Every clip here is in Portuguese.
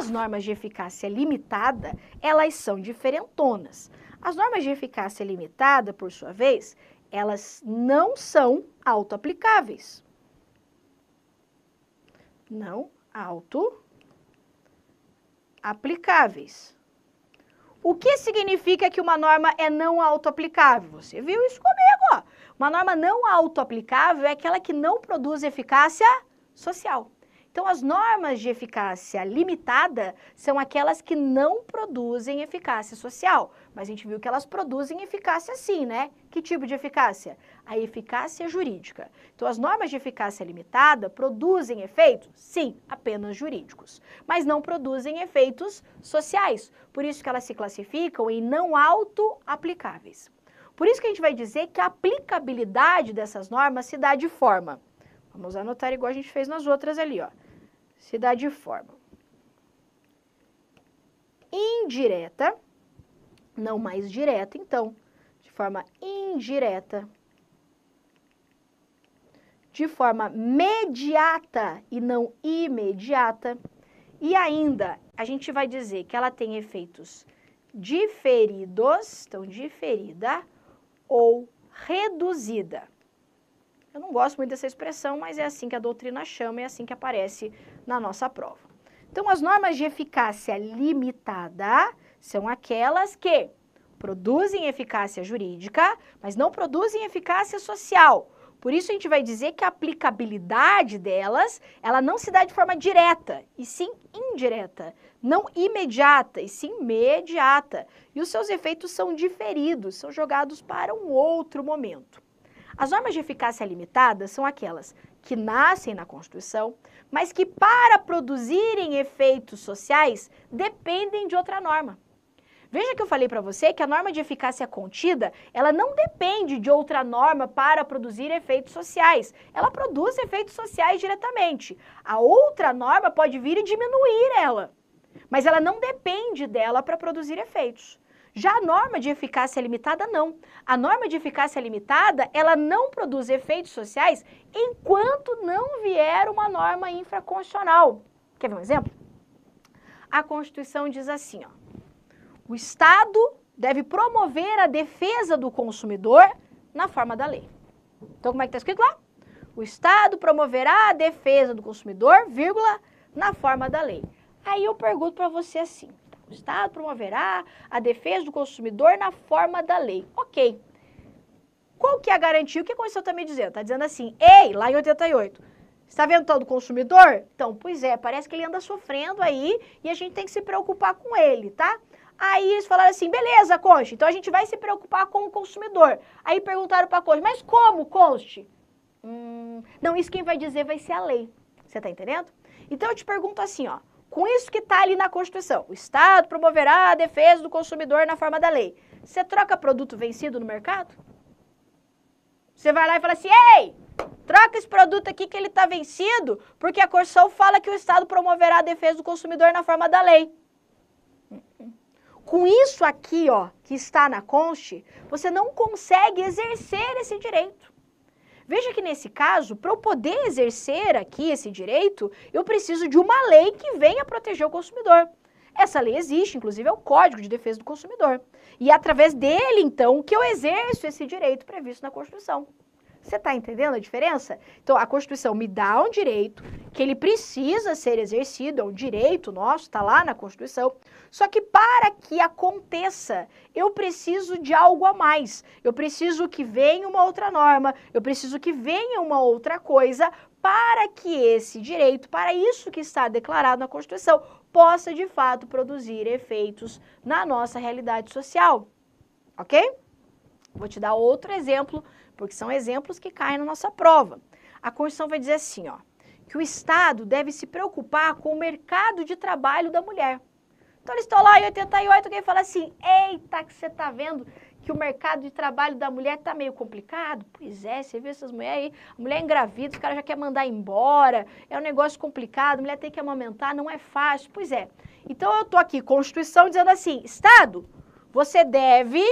As normas de eficácia limitada, elas são diferentonas. As normas de eficácia limitada, por sua vez, elas não são autoaplicáveis. Não autoaplicáveis. O que significa que uma norma é não autoaplicável? Você viu isso comigo, ó. Uma norma não autoaplicável é aquela que não produz eficácia social. Então, as normas de eficácia limitada são aquelas que não produzem eficácia social. Mas a gente viu que elas produzem eficácia sim, né? Que tipo de eficácia? A eficácia jurídica. Então, as normas de eficácia limitada produzem efeitos? Sim, apenas jurídicos. Mas não produzem efeitos sociais. Por isso que elas se classificam em não autoaplicáveis. Por isso que a gente vai dizer que a aplicabilidade dessas normas se dá de forma. Vamos anotar igual a gente fez nas outras ali, ó. Se dá de forma indireta, não mais direta, então, de forma indireta, de forma mediata e não imediata, e ainda a gente vai dizer que ela tem efeitos diferidos, então diferida ou reduzida. Eu não gosto muito dessa expressão, mas é assim que a doutrina chama, é assim que aparece na nossa prova. Então, as normas de eficácia limitada são aquelas que produzem eficácia jurídica, mas não produzem eficácia social. Por isso, a gente vai dizer que a aplicabilidade delas, ela não se dá de forma direta, e sim indireta. Não imediata, e sim imediata. E os seus efeitos são diferidos, são jogados para um outro momento. As normas de eficácia limitada são aquelas que nascem na Constituição, mas que para produzirem efeitos sociais dependem de outra norma. Veja que eu falei para você que a norma de eficácia contida, ela não depende de outra norma para produzir efeitos sociais. Ela produz efeitos sociais diretamente. A outra norma pode vir e diminuir ela, mas ela não depende dela para produzir efeitos. Já a norma de eficácia limitada, não. A norma de eficácia limitada, ela não produz efeitos sociais enquanto não vier uma norma infraconstitucional. Quer ver um exemplo? A Constituição diz assim, ó, o Estado deve promover a defesa do consumidor na forma da lei. Então, como é que está escrito lá? O Estado promoverá a defesa do consumidor, vírgula, na forma da lei. Aí eu pergunto para você assim, o Estado promoverá a defesa do consumidor na forma da lei. Ok. Qual que é a garantia? O que a Constituição está me dizendo? Está dizendo assim, ei, lá em 88, está vendo o tal do consumidor? Então, pois é, parece que ele anda sofrendo aí e a gente tem que se preocupar com ele, tá? Aí eles falaram assim, beleza, Conste, então a gente vai se preocupar com o consumidor. Aí perguntaram para a Conste, mas como, Conste? Não, isso quem vai dizer vai ser a lei. Você está entendendo? Então eu te pergunto assim, ó, com isso que está ali na Constituição, o Estado promoverá a defesa do consumidor na forma da lei. Você troca produto vencido no mercado? Você vai lá e fala assim, ei, troca esse produto aqui que ele está vencido, porque a Constituição fala que o Estado promoverá a defesa do consumidor na forma da lei. Com isso aqui, ó, que está na Conste, você não consegue exercer esse direito. Veja que nesse caso, para eu poder exercer aqui esse direito, eu preciso de uma lei que venha proteger o consumidor. Essa lei existe, inclusive é o Código de Defesa do Consumidor. E é através dele, então, que eu exerço esse direito previsto na Constituição. Você está entendendo a diferença? Então, a Constituição me dá um direito que ele precisa ser exercido, é um direito nosso, está lá na Constituição. Só que para que aconteça, eu preciso de algo a mais. Eu preciso que venha uma outra norma, eu preciso que venha uma outra coisa para que esse direito, para isso que está declarado na Constituição, possa de fato produzir efeitos na nossa realidade social. Ok? Vou te dar outro exemplo, porque são exemplos que caem na nossa prova. A Constituição vai dizer assim, ó, que o Estado deve se preocupar com o mercado de trabalho da mulher. Então, eles estão lá em 88, alguém fala assim, eita, que você está vendo que o mercado de trabalho da mulher está meio complicado? Pois é, você vê essas mulheres aí, a mulher engravida, os caras já querem mandar embora, é um negócio complicado, a mulher tem que amamentar, não é fácil. Pois é. Então, eu estou aqui, Constituição, dizendo assim, Estado, você deve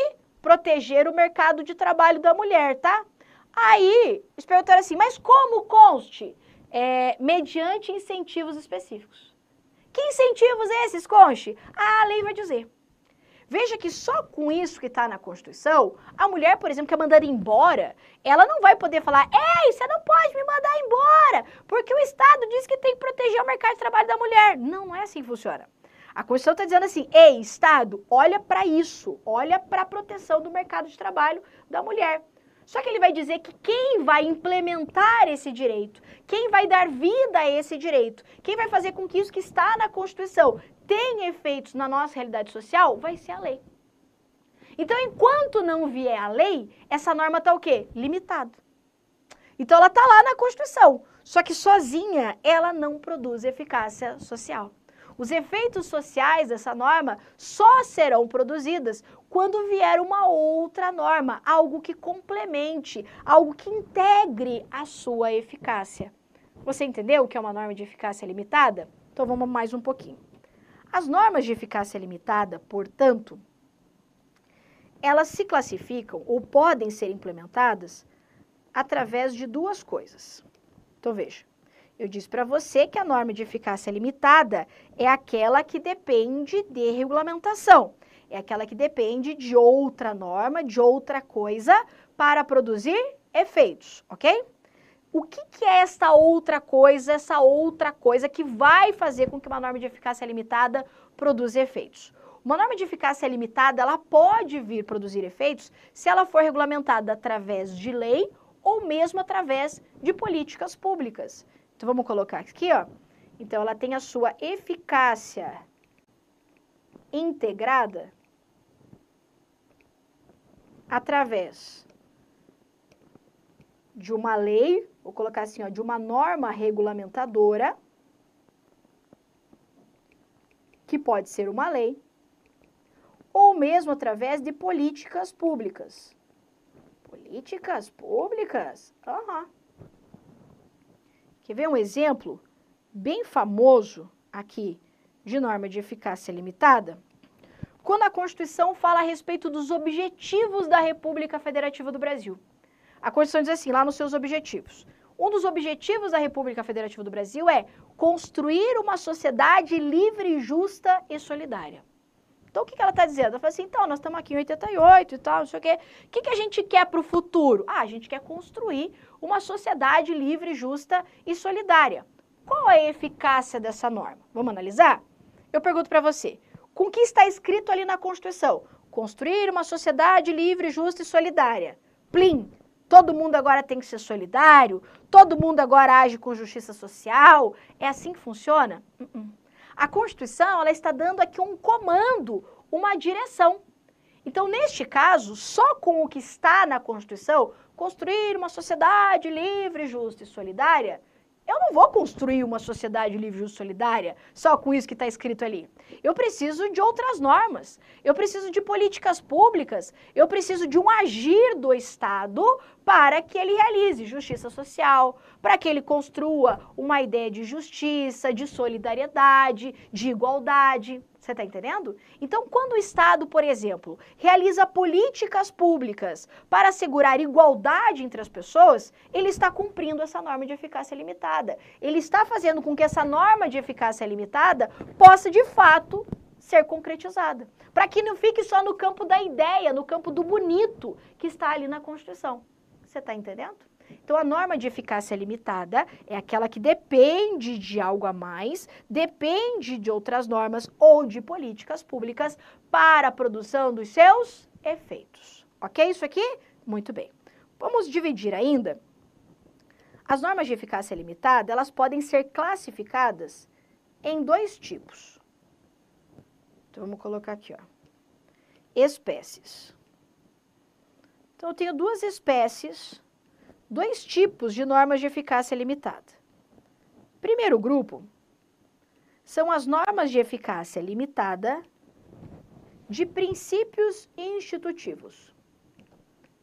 proteger o mercado de trabalho da mulher, tá? Aí, eles perguntaram assim, mas como conste? Mediante incentivos específicos. O que incentivos esses, Conche? A lei vai dizer. Veja que só com isso que está na Constituição, a mulher, por exemplo, que é mandada embora, ela não vai poder falar, ei, você não pode me mandar embora, porque o Estado diz que tem que proteger o mercado de trabalho da mulher. Não, não é assim que funciona. A Constituição está dizendo assim, ei, Estado, olha para isso, olha para a proteção do mercado de trabalho da mulher. Só que ele vai dizer que quem vai implementar esse direito, quem vai dar vida a esse direito, quem vai fazer com que isso que está na Constituição tenha efeitos na nossa realidade social, vai ser a lei. Então, enquanto não vier a lei, essa norma está o quê? Limitada. Então, ela está lá na Constituição, só que sozinha ela não produz eficácia social. Os efeitos sociais dessa norma só serão produzidos quando vier uma outra norma, algo que complemente, algo que integre a sua eficácia. Você entendeu o que é uma norma de eficácia limitada? Então vamos mais um pouquinho. As normas de eficácia limitada, portanto, elas se classificam ou podem ser implementadas através de duas coisas. Então veja. Eu disse para você que a norma de eficácia limitada é aquela que depende de regulamentação. É aquela que depende de outra norma, de outra coisa, para produzir efeitos, ok? O que é essa outra coisa que vai fazer com que uma norma de eficácia limitada produza efeitos? Uma norma de eficácia limitada, ela pode vir produzir efeitos se ela for regulamentada através de lei ou mesmo através de políticas públicas. Então, vamos colocar aqui, ó. Então, ela tem a sua eficácia integrada através de uma lei, vou colocar assim, ó, de uma norma regulamentadora, que pode ser uma lei, ou mesmo através de políticas públicas. Políticas públicas? Aham. Quer ver um exemplo bem famoso aqui de norma de eficácia limitada? Quando a Constituição fala a respeito dos objetivos da República Federativa do Brasil. A Constituição diz assim, lá nos seus objetivos. Um dos objetivos da República Federativa do Brasil é construir uma sociedade livre, justa e solidária. Então, o que ela está dizendo? Ela fala assim, então, nós estamos aqui em 88 e tal, não sei o quê. O que a gente quer para o futuro? Ah, a gente quer construir uma sociedade livre, justa e solidária. Qual é a eficácia dessa norma? Vamos analisar? Eu pergunto para você, com o que está escrito ali na Constituição? Construir uma sociedade livre, justa e solidária. Plim! Todo mundo agora tem que ser solidário? Todo mundo agora age com justiça social? É assim que funciona? A Constituição, ela está dando aqui um comando, uma direção. Então, neste caso, só com o que está na Constituição, construir uma sociedade livre, justa e solidária, eu não vou construir uma sociedade livre, justa e solidária só com isso que está escrito ali. Eu preciso de outras normas, eu preciso de políticas públicas, eu preciso de um agir do Estado para que ele realize justiça social, para que ele construa uma ideia de justiça, de solidariedade, de igualdade. Você está entendendo? Então, quando o Estado, por exemplo, realiza políticas públicas para assegurar igualdade entre as pessoas, ele está cumprindo essa norma de eficácia limitada. Ele está fazendo com que essa norma de eficácia limitada possa, de fato, ser concretizada. Para que não fique só no campo da ideia, no campo do bonito que está ali na Constituição. Você está entendendo? Então, a norma de eficácia limitada é aquela que depende de algo a mais, depende de outras normas ou de políticas públicas para a produção dos seus efeitos. Ok isso aqui? Muito bem. Vamos dividir ainda. As normas de eficácia limitada, elas podem ser classificadas em dois tipos. Então, vamos colocar aqui, ó. Espécies. Então, eu tenho duas espécies, dois tipos de normas de eficácia limitada. Primeiro grupo são as normas de eficácia limitada de princípios institutivos.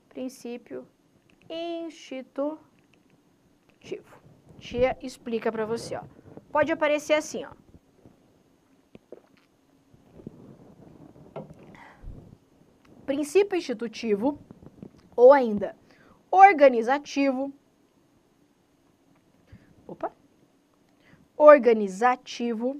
Princípio institutivo. Tia explica para você, ó. Pode aparecer assim, ó. Princípio institutivo ou ainda organizativo. Organizativo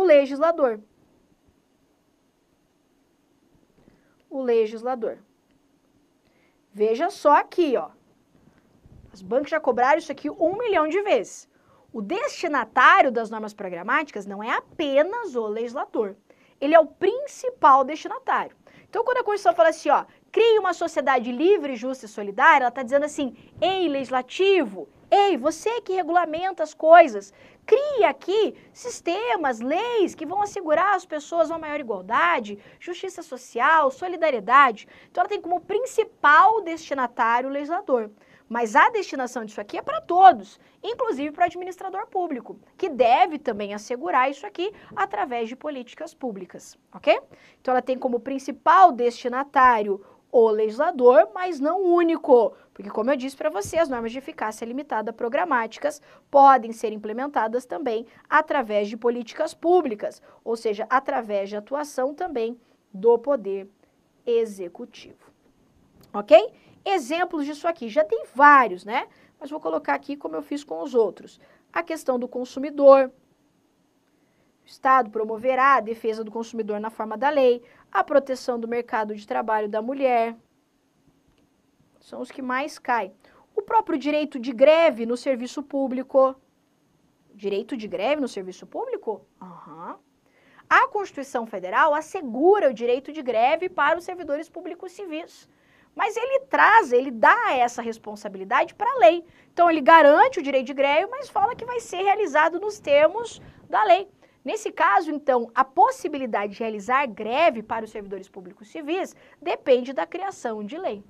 O legislador. O legislador. Veja só aqui, ó. Os bancos já cobraram isso aqui 1 milhão de vezes. O destinatário das normas programáticas não é apenas o legislador. Ele é o principal destinatário. Então, quando a Constituição fala assim, ó, crie uma sociedade livre, justa e solidária, ela está dizendo assim, ei, legislativo, ei, você que regulamenta as coisas, crie aqui sistemas, leis que vão assegurar às pessoas uma maior igualdade, justiça social, solidariedade. Então, ela tem como principal destinatário o legislador. Mas a destinação disso aqui é para todos, inclusive para o administrador público, que deve também assegurar isso aqui através de políticas públicas, ok? Então, ela tem como principal destinatário o legislador, mas não único, porque, como eu disse para você, as normas de eficácia limitada programáticas podem ser implementadas também através de políticas públicas, ou seja, através de atuação também do Poder Executivo, ok? Exemplos disso aqui, já tem vários, né? Mas vou colocar aqui como eu fiz com os outros. A questão do consumidor. O Estado promoverá a defesa do consumidor na forma da lei, a proteção do mercado de trabalho da mulher. São os que mais caem. O próprio direito de greve no serviço público. Direito de greve no serviço público? Aham. A Constituição Federal assegura o direito de greve para os servidores públicos civis. Mas ele dá essa responsabilidade para a lei. Então, ele garante o direito de greve, mas fala que vai ser realizado nos termos da lei. Nesse caso, então, a possibilidade de realizar greve para os servidores públicos civis depende da criação de lei.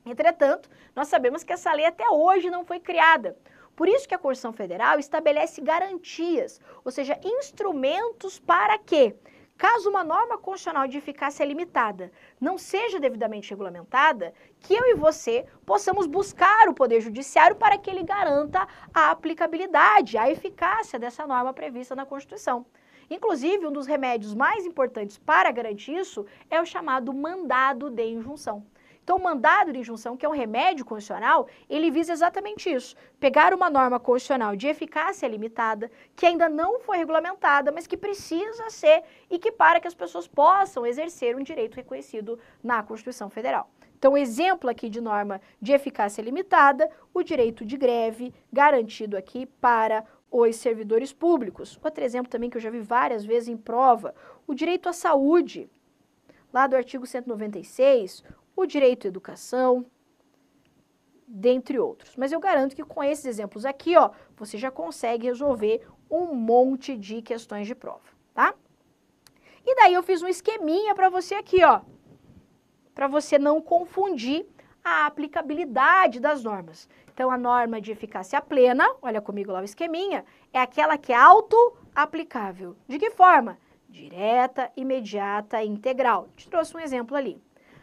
Entretanto, nós sabemos que essa lei até hoje não foi criada. Por isso que a Constituição Federal estabelece garantias, ou seja, instrumentos para que, caso uma norma constitucional de eficácia limitada não seja devidamente regulamentada, que eu e você possamos buscar o Poder Judiciário para que ele garanta a aplicabilidade, a eficácia dessa norma prevista na Constituição. Inclusive, um dos remédios mais importantes para garantir isso é o chamado mandado de injunção. Então, o mandado de injunção, que é um remédio constitucional, ele visa exatamente isso, pegar uma norma constitucional de eficácia limitada, que ainda não foi regulamentada, mas que precisa ser e que para que as pessoas possam exercer um direito reconhecido na Constituição Federal. Então, exemplo aqui de norma de eficácia limitada, o direito de greve, garantido aqui para os servidores públicos. Outro exemplo também que eu já vi várias vezes em prova, o direito à saúde, lá do artigo 196, o direito à educação, dentre outros. Mas eu garanto que com esses exemplos aqui, ó, você já consegue resolver um monte de questões de prova, tá? E daí eu fiz um esqueminha para você aqui, ó, para você não confundir a aplicabilidade das normas. Então, a norma de eficácia plena, olha comigo lá o esqueminha, é aquela que é auto-aplicável. De que forma? Direta, imediata e integral. Te trouxe um exemplo ali.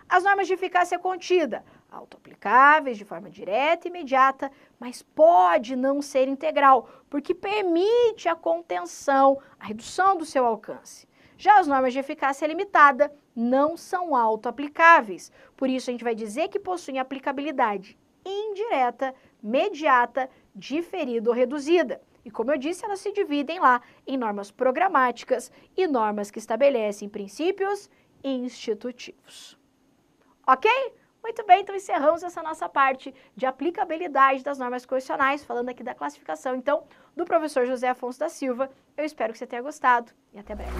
As normas de eficácia contida, auto-aplicáveis de forma direta e imediata, mas pode não ser integral, porque permite a contenção, a redução do seu alcance. Já as normas de eficácia limitada não são auto-aplicáveis, por isso a gente vai dizer que possuem aplicabilidade indireta, mediata, diferida ou reduzida. E como eu disse, elas se dividem lá em normas programáticas e normas que estabelecem princípios institutivos. Ok? Muito bem, então encerramos essa nossa parte de aplicabilidade das normas constitucionais, falando aqui da classificação, então, do professor José Afonso da Silva. Eu espero que você tenha gostado e até breve.